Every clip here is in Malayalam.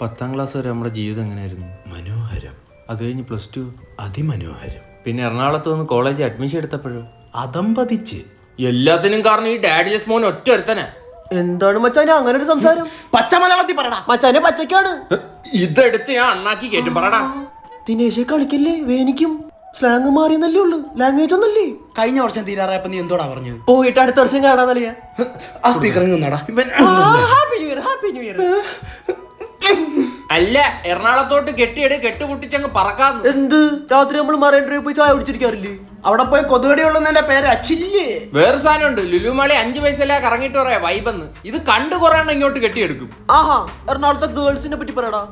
10ാം ക്ലാസ് വരെ നമ്മുടെ ജീവിതം എങ്ങനെയായിരുന്നു? മനോഹരം. അത് കഴിഞ്ഞ് +2 അതിമനോഹരം. പിന്നെ എറണാകുളത്ത് വന്ന് കോളേജ് അഡ്മിഷൻ എടുത്തപ്പോഴോ അതമ്പതിച്ച്. എല്ലാത്തിനും കാരണം ഈ ഡാഡിലെസ് മോൻ ഒറ്റ ഒരുത്തനാ. എന്താണ് മച്ചാനെ അങ്ങനെ ഒരു സംസാരം? പച്ച മലയാളത്തിൽ പറടാ. മച്ചാനെ പച്ചക്കാണ്. ഇതെടുത്ത് ഞാൻ അണ്ണാക്കി കേറ്റും പറടാ. ദിനേശെ കളിക്കല്ലേ, വേനിക്കും സ്ലാങ് മാറിയെന്നല്ലേ ഉള്ളു, ലാംഗ്വേജ് ഒന്നല്ലേ. കഴിഞ്ഞ വർഷം തീരാറായപ്പോ നീ എന്തോടാ പറഞ്ഞത്? പോയിട്ട് അടുത്ത വർഷം കാണാന്നല്ലേ. ആ സ്പീക്കറിൽ നിന്നാടാ ഇവൻ. Happy new year, happy new year. അല്ല, എറണാകുളത്തോട്ട് കെട്ടുപൊട്ടിച്ചങ്ങ് പറക്കാന്ന്. എന്ത് രാത്രി നമ്മൾ മറൈൻ ഡ്രൈവ് പോയി ചായ കുടിച്ചിരിക്കാറില്ലേ? അവിടെ പോയി കൊതുകടി ഉള്ളതിന്റെ പേര് അച്ചില്ലേ. വേറെ സാധനം ഉണ്ട്, ലുലുമാളി 5 പൈസ കറങ്ങിട്ട് പറയാ വൈബെന്ന്. ഇത് കണ്ടു കുറെ എണ്ണം ഇങ്ങോട്ട് കെട്ടിയെടുക്കും. ആഹാ, എറണാകുളത്തെ ഗേൾസിനെ പറ്റി പറയടാ.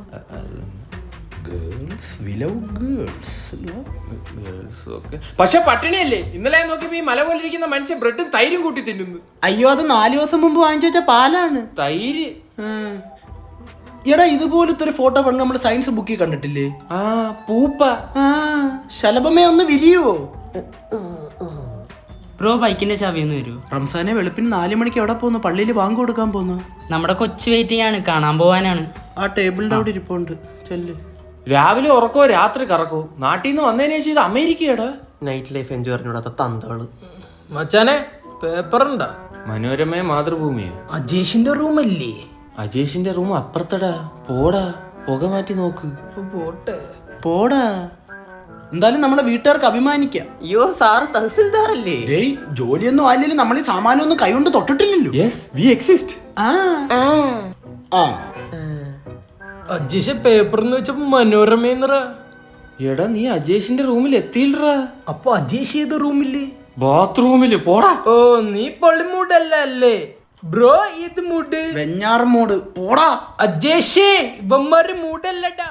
പക്ഷെ പട്ടിണിയല്ലേ? ഇന്നലെ നോക്കിയപ്പോ ഈ മല പോലെ ഇരിക്കുന്ന മനുഷ്യൻ ബ്രെഡും തൈരും കൂട്ടി തിന്നുന്നു. അയ്യോ, അത് 4 ദിവസം മുമ്പ് വാങ്ങിച്ചു വെച്ച പാലാണ്. തൈര്. എടാ, ഇതുപോലത്തെ ഒരു ഫോട്ടോ പണ്ട് നമ്മുടെ സയൻസ് ബുക്കിൽ കണ്ടിട്ടില്ലേ? ആ പൂപ്പ. ശലഭമേ ഒന്ന് വിരിയോ? ബ്രോ ബൈക്കിന്റെ ചാവി ഒന്ന് തരൂ. റംസാനെ വെളുപ്പിന് 4 മണിക്ക് എവിടെ പോന്നു? പള്ളിയിൽ വാങ്ങ് കൊടുക്കാൻ പോന്നു. നമ്മുടെ കൊച്ചു വെയിറ്റിംഗ് ആണ്, കാണാൻ പോവാനാണ്. ആ ടേബിളിന്റെ അവിടെ ഇരിപ്പുണ്ട്. ചെല്ല്. രാവിലെ ഉറക്കോ രാത്രി കറക്കോ. നാട്ടിൽ നിന്ന് വന്നതിന് ശേഷം ഇത് അമേരിക്കയാടാ. നൈറ്റ് ലൈഫ് എൻജോയ് അറിഞ്ഞൂടാത്ത തന്തകള്. മച്ചാനെ പേപ്പറുണ്ടാ? മനോരമയെ മാതൃഭൂമിയെ. അജേഷിന്റെ റൂമല്ലേ? അജേഷിന്റെ റൂം അപ്പുറത്തടാ. പോടാ, പുക മാറ്റി നോക്ക്. പോട്ടെ പോടാ. എന്തായാലും നമ്മളെ വീട്ടുകാർക്ക് അഭിമാനിക്കാം. അയ്യോ സാറ് തഹസിൽദാറല്ലേ? ഏയ്, ജോലിയൊന്നും ആയില്ലെങ്കിലും നമ്മൾ ഈ സാമാനൊന്നും കൈകൊണ്ട് തൊട്ടിട്ടില്ലല്ലോ. Yes, we exist. Ajesh paper എന്ന് വെച്ചപ്പോ മനോരമേന്നറാ. എടാ, നീ അജേഷിന്റെ റൂമിൽ എത്തിയില്ലടാ. അപ്പൊ അജേഷ് ഏത് റൂമില്? ബാത്റൂമില്. പോടാ. ഓ, നീ പൊള്ളിമൂടല്ല അല്ലേ ബ്രോ? ഇത് മൂഡ് വെഞ്ഞാറ് മൂട്. പോടാ. അജേഷേ, ഇവന്മാര് മൂടല്ലടാ.